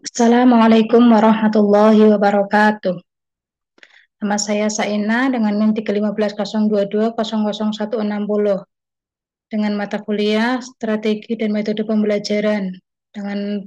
Assalamualaikum warahmatullahi wabarakatuh. Nama saya Saina dengan NIM 31502200160 dengan mata kuliah Strategi dan Metode Pembelajaran dengan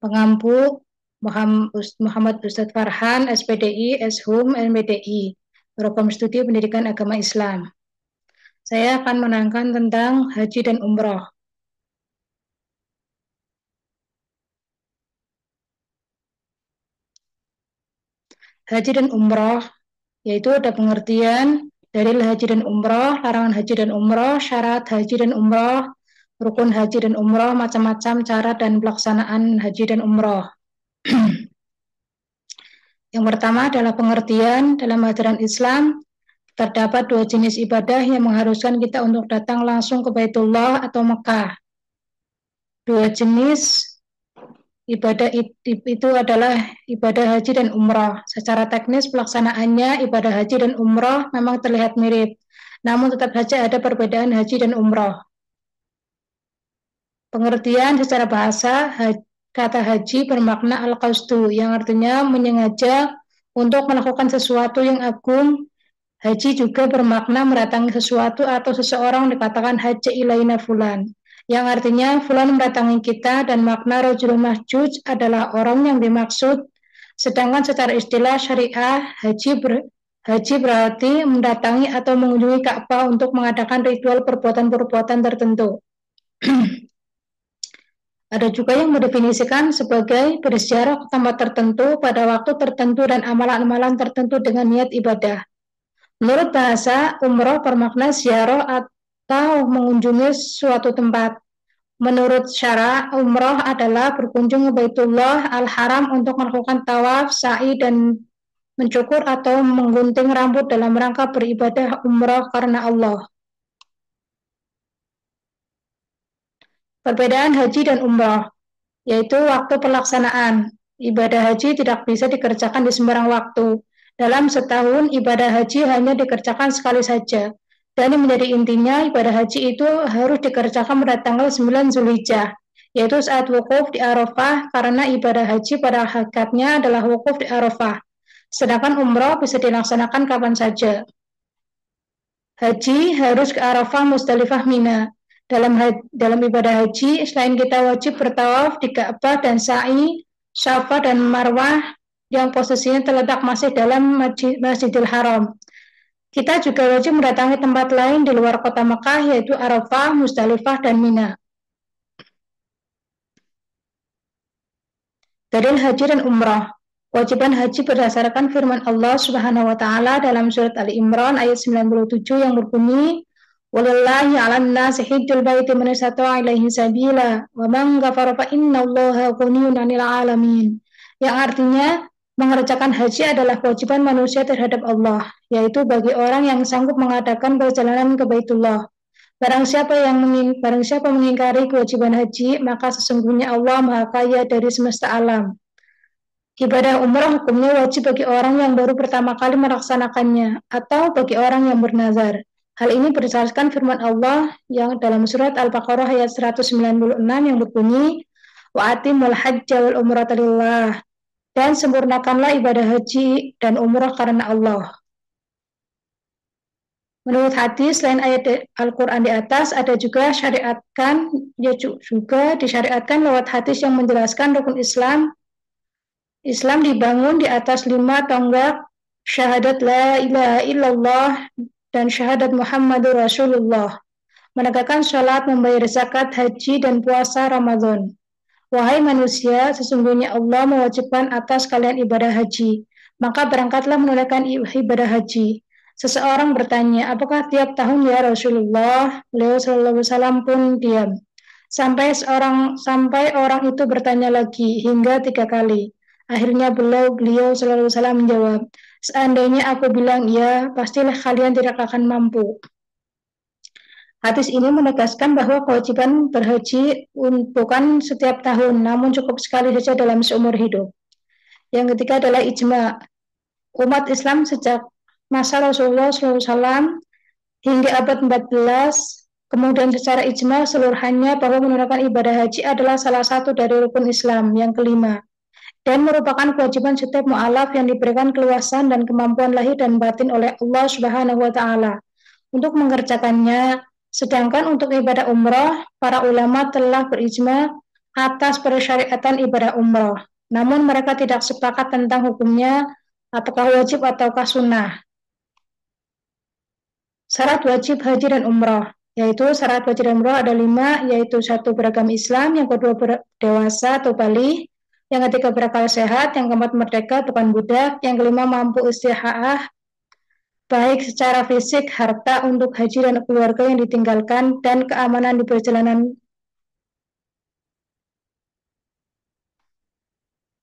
pengampu Muhammad Ustadz Farhan, SPDI, SHUM, MPDI, Program Studi Pendidikan Agama Islam. Saya akan menerangkan tentang haji dan umroh. Haji dan umroh yaitu ada pengertian dalil haji dan umroh, larangan haji dan umroh, syarat haji dan umroh, rukun haji dan umroh, macam-macam cara dan pelaksanaan haji dan umroh. Yang pertama adalah pengertian dalam ajaran Islam terdapat dua jenis ibadah yang mengharuskan kita untuk datang langsung ke Baitullah atau Mekah. Dua jenis ibadah itu adalah ibadah haji dan umroh. Secara teknis pelaksanaannya ibadah haji dan umroh memang terlihat mirip, namun tetap saja ada perbedaan haji dan umroh. Pengertian secara bahasa, kata haji bermakna al-qasdu, yang artinya menyengaja untuk melakukan sesuatu yang agung. Haji juga bermakna mendatangi sesuatu atau seseorang dikatakan haji ilaina fulan, yang artinya fulan mendatangi kita, dan makna rajulun mahjuj adalah orang yang dimaksud. Sedangkan secara istilah syariah, haji berarti mendatangi atau mengunjungi Ka'bah untuk mengadakan ritual perbuatan-perbuatan tertentu. Ada juga yang mendefinisikan sebagai berziarah ke tempat tertentu pada waktu tertentu dan amalan-amalan tertentu dengan niat ibadah. Menurut bahasa, umroh bermakna ziarah atau mengunjungi suatu tempat. Menurut syara, umroh adalah berkunjung ke Baitullah Al-Haram untuk melakukan tawaf, sa'i, dan mencukur atau menggunting rambut dalam rangka beribadah umroh karena Allah. Perbedaan haji dan umroh, yaitu waktu pelaksanaan. Ibadah haji tidak bisa dikerjakan di sembarang waktu. Dalam setahun, ibadah haji hanya dikerjakan sekali saja. Dan yang menjadi intinya, ibadah haji itu harus dikerjakan pada tanggal 9 Zulhijjah, yaitu saat wukuf di Arafah, karena ibadah haji pada hakikatnya adalah wukuf di Arafah. Sedangkan umroh bisa dilaksanakan kapan saja. Haji harus ke Arafah, Musdalifah, Mina. Dalam ibadah haji, selain kita wajib bertawaf di Ka'bah dan sa'i, Safa dan Marwah yang posisinya terletak masih dalam Masjidil Haram. Kita juga wajib mendatangi tempat lain di luar kota Mekah, yaitu Arafah, Musdalifah, dan Mina. Dalil haji dan umrah. Kewajiban haji berdasarkan firman Allah Subhanahu wa taala dalam surat Ali Imran ayat 97 yang berbunyi, "Walillahi 'alan nasi hajjul baiti man istata'a ilaihi sabila, wa man ghafara fa innallaha ghaniyyun 'anil 'alamin." Yang artinya, mengerjakan haji adalah kewajiban manusia terhadap Allah, yaitu bagi orang yang sanggup mengadakan perjalanan ke Baitullah. Barang siapa mengingkari kewajiban haji, maka sesungguhnya Allah Maha Kaya dari semesta alam. Ibadah umrah hukumnya wajib bagi orang yang baru pertama kali melaksanakannya, atau bagi orang yang bernazar. Hal ini berdasarkan firman Allah yang dalam surat Al-Baqarah ayat 196 yang berbunyi, "Wa atimul hajja wal umrata lillah." Dan sempurnakanlah ibadah haji dan umrah karena Allah. Menurut hadis, selain ayat Al-Quran di atas, ada juga disyariatkan lewat hadis yang menjelaskan rukun Islam. Islam dibangun di atas 5 tonggak, syahadat la ilaha illallah dan syahadat Muhammadur Rasulullah, menegakkan sholat, membayar zakat, haji, dan puasa Ramadan. Wahai manusia, sesungguhnya Allah mewajibkan atas kalian ibadah haji, maka berangkatlah menunaikan ibadah haji. Seseorang bertanya, apakah tiap tahun ya Rasulullah? Beliau sallallahu alaihi wasallam pun diam. Sampai orang itu bertanya lagi hingga 3 kali. Akhirnya beliau sallallahu alaihi wasallam menjawab, seandainya aku bilang ya, pastilah kalian tidak akan mampu. Hadis ini menegaskan bahwa kewajiban berhaji bukan setiap tahun, namun cukup sekali saja dalam seumur hidup. Yang ketiga adalah ijma. Umat Islam sejak masa Rasulullah SAW hingga abad 14, kemudian secara ijma seluruhannya bahwa menunaikan ibadah haji adalah salah satu dari rukun Islam yang kelima. dan merupakan kewajiban setiap mu'alaf yang diberikan keluasan dan kemampuan lahir dan batin oleh Allah Subhanahu wa taala untuk mengerjakannya. Sedangkan untuk ibadah umrah, para ulama telah berijma atas persyaratan ibadah umrah. Namun mereka tidak sepakat tentang hukumnya, apakah wajib ataukah sunnah. Syarat wajib haji dan umrah, yaitu syarat wajib dan umrah ada 5, yaitu 1, beragama Islam, yang kedua dewasa atau baligh, yang ketiga berakal sehat, yang keempat merdeka bukan budak, yang kelima mampu isti'aah baik secara fisik, harta untuk haji dan keluarga yang ditinggalkan, dan keamanan di perjalanan.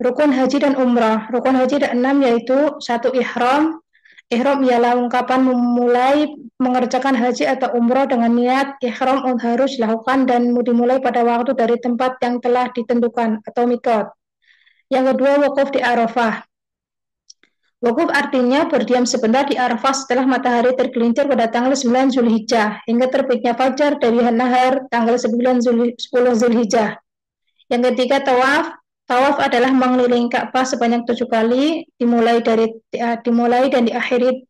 Rukun haji dan umrah. Rukun haji ada 6, yaitu 1, ihram. Ihram ialah ungkapan memulai mengerjakan haji atau umrah dengan niat ihram harus dilakukan dan dimulai pada waktu dari tempat yang telah ditentukan atau miqat. Yang kedua, wukuf di Arafah. Wukuf artinya berdiam sebentar di Arafah setelah matahari tergelincir pada tanggal 9 Zulhijjah hingga terbitnya fajar dari nahar tanggal 10 Zulhijjah. Yang ketiga, tawaf. Tawaf adalah mengelilingi Ka'bah sebanyak 7 kali, dimulai dan diakhiri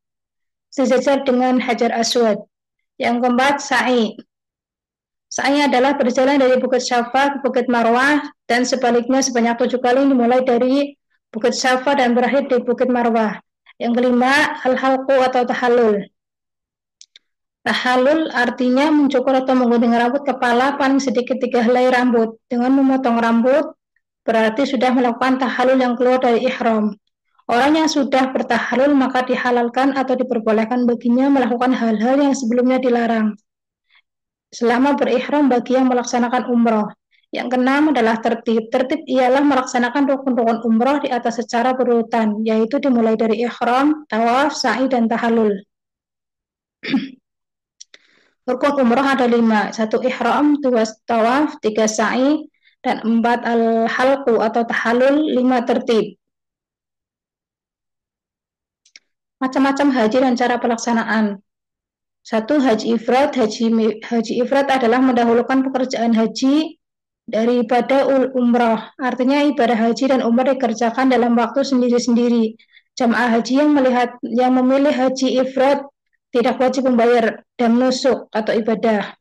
sejajar dengan Hajar Aswad. Yang keempat, sa'i. Sa'i adalah berjalan dari Bukit Syafa ke Bukit Marwah dan sebaliknya sebanyak 7 kali, dimulai dari Bukit Syafa dan berakhir di Bukit Marwah. Yang kelima, al-halqu atau tahallul. Tahallul artinya mencukur atau menggunting rambut kepala paling sedikit 3 helai rambut. Dengan memotong rambut, berarti sudah melakukan tahallul yang keluar dari ihram. Orang yang sudah bertahallul maka dihalalkan atau diperbolehkan baginya melakukan hal-hal yang sebelumnya dilarang selama berihram bagi yang melaksanakan umrah. Yang keenam adalah tertib. Tertib ialah melaksanakan rukun-rukun umrah di atas secara berurutan, yaitu dimulai dari ihram, tawaf, sa'i, dan tahallul. Rukun umrah ada 5, 1 ihram, 2 tawaf, 3 sa'i, dan 4 al-halqu atau tahallul, 5 tertib. Macam-macam haji dan cara pelaksanaan. 1, haji ifrad. Haji ifrad adalah mendahulukan pekerjaan haji daripada umrah. Artinya ibadah haji dan umrah dikerjakan dalam waktu sendiri-sendiri. Jamaah haji yang memilih haji ifrad tidak wajib membayar dam nusuk atau ibadah.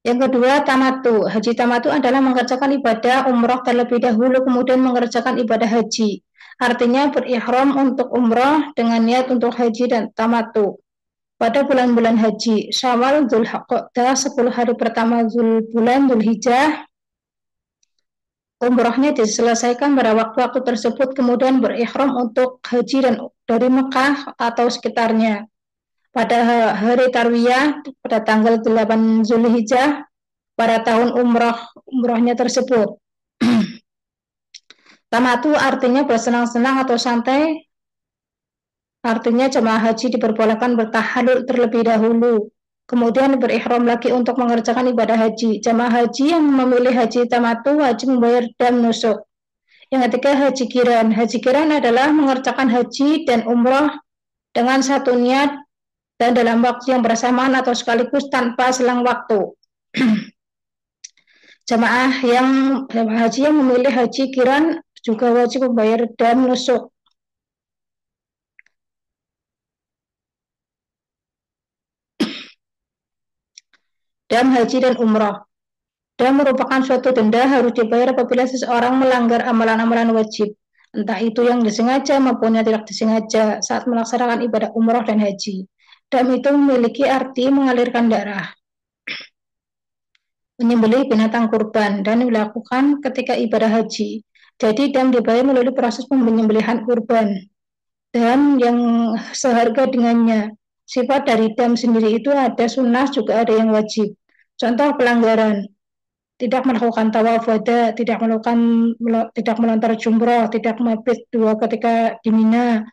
Yang kedua, tamatu. Haji tamatu adalah mengerjakan ibadah umrah terlebih dahulu kemudian mengerjakan ibadah haji. Artinya berihram untuk umrah dengan niat untuk haji dan tamatu. Pada bulan-bulan haji, Syawal, Dzulqa'dah, 10 hari pertama bulan Dzulhijjah, umrahnya diselesaikan pada waktu-waktu tersebut kemudian berihram untuk haji dan dari Mekah atau sekitarnya. Pada hari Tarwiyah pada tanggal 8 Zulhijjah pada tahun umrahnya tersebut. Tamatu artinya bersenang-senang atau santai. Artinya jemaah haji diperbolehkan bertahallul terlebih dahulu, kemudian berihram lagi untuk mengerjakan ibadah haji. Jemaah haji yang memilih haji tamatu wajib membayar dam nusuk. Yang ketiga, haji kiran. Haji kiran adalah mengerjakan haji dan umrah dengan satu niat dan dalam waktu yang bersamaan atau sekaligus tanpa selang waktu. Jemaah haji yang memilih haji kiran juga wajib membayar dam nusuk. Dam haji dan umrah. Dam merupakan suatu denda harus dibayar apabila seseorang melanggar amalan-amalan wajib, entah itu yang disengaja maupun yang tidak disengaja saat melaksanakan ibadah umrah dan haji. Dam itu memiliki arti mengalirkan darah, menyembelih binatang kurban, dan dilakukan ketika ibadah haji. Jadi dam dibayar melalui proses penyembelihan kurban dan yang seharga dengannya. Sifat dari dam sendiri itu ada sunnah juga ada yang wajib. Contoh pelanggaran: tidak melakukan tawaf wada, tidak melontar jumroh, tidak mabit 2 ketika di Mina,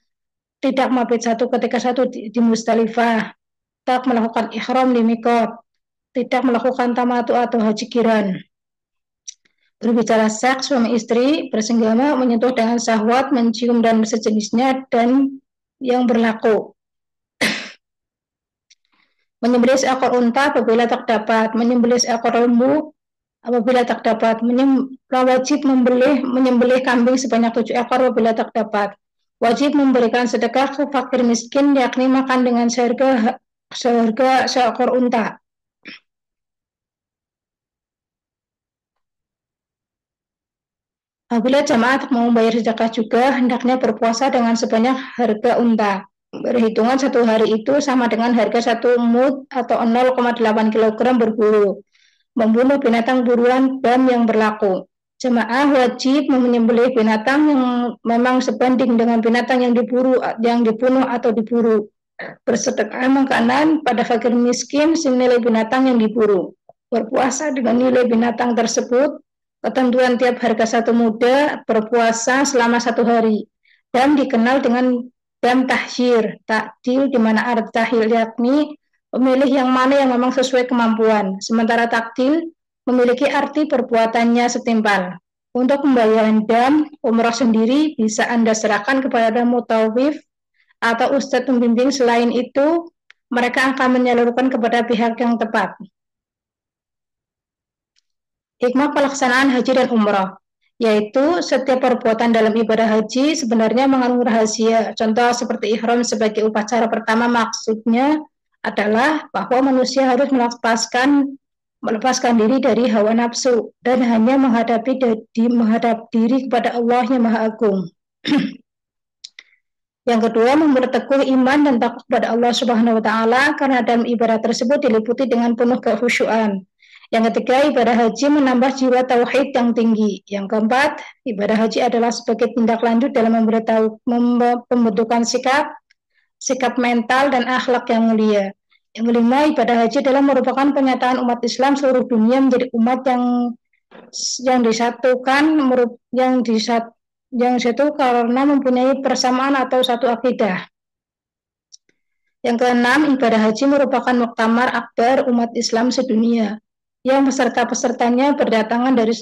tidak mabit 1 ketika 1 di Musdalifah, tidak melakukan ihram di miqat, tidak melakukan tamatu atau haji kiran. Berbicara seks suami istri, bersenggama, menyentuh dengan syahwat, mencium dan sejenisnya, dan yang berlaku. Menyembelih seekor unta apabila terdapat, menyembelih seekor lembu apabila tak dapat, wajib menyembelih kambing sebanyak 7 ekor apabila tak dapat. Wajib memberikan sedekah ke fakir miskin, yakni makan dengan seharga seekor unta. Apabila jamaah mau membayar sedekah juga, hendaknya berpuasa dengan sebanyak harga unta. Berhitungan satu hari itu sama dengan harga 1 mud atau 0,8 kg berburu. Membunuh binatang buruan dan yang berlaku. Jemaah wajib menyembelih binatang yang memang sebanding dengan binatang yang dibunuh atau diburu. Bersedekah makanan pada fakir miskin senilai binatang yang diburu. Berpuasa dengan nilai binatang tersebut. Ketentuan tiap harga 1 muda, berpuasa selama 1 hari. Dan dikenal dengan dam tahsyir, takdil, di mana arti tahil yakni memilih yang mana yang memang sesuai kemampuan. Sementara takdil memiliki arti perbuatannya setimpal. Untuk pembayaran dam umrah sendiri bisa Anda serahkan kepada mutawif atau ustadz pembimbing. Selain itu, mereka akan menyalurkan kepada pihak yang tepat. Hikmah pelaksanaan haji dan umrah, yaitu setiap perbuatan dalam ibadah haji sebenarnya mengandung rahasia. Contoh seperti ihram sebagai upacara pertama, maksudnya adalah bahwa manusia harus melepaskan diri dari hawa nafsu dan hanya menghadap diri kepada Allah yang Maha Agung. Yang kedua, memperteguh iman dan takut kepada Allah Subhanahu wa taala karena dalam ibadah tersebut diliputi dengan penuh kekhusyuan. Yang ketiga, ibadah haji menambah jiwa tauhid yang tinggi. Yang keempat, ibadah haji adalah sebagai tindak lanjut dalam pembentukan sikap mental dan akhlak yang mulia. Yang kelima, ibadah haji adalah merupakan pernyataan umat Islam seluruh dunia menjadi umat yang disatukan, yang satu karena mempunyai persamaan atau satu akidah. Yang keenam, ibadah haji merupakan muktamar akbar umat Islam sedunia, yang peserta-pesertanya berdatangan dari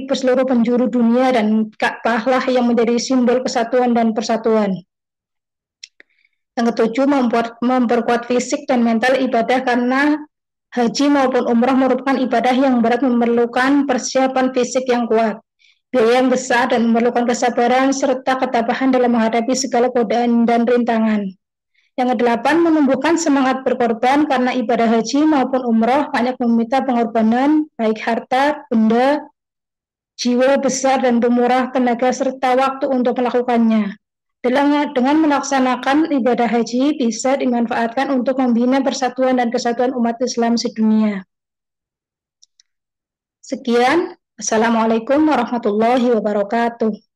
seluruh penjuru dunia, dan Ka'bah lah yang menjadi simbol kesatuan dan persatuan. Yang ketujuh, memperkuat fisik dan mental ibadah karena haji maupun umrah merupakan ibadah yang berat, memerlukan persiapan fisik yang kuat, biaya yang besar, dan memerlukan kesabaran serta ketabahan dalam menghadapi segala godaan dan rintangan. Yang kedelapan, menumbuhkan semangat berkorban karena ibadah haji maupun umrah banyak meminta pengorbanan, baik harta, benda, jiwa besar, dan pemurah tenaga serta waktu untuk melakukannya. Dengan melaksanakan ibadah haji bisa dimanfaatkan untuk membina persatuan dan kesatuan umat Islam sedunia. Sekian, Assalamualaikum warahmatullahi wabarakatuh.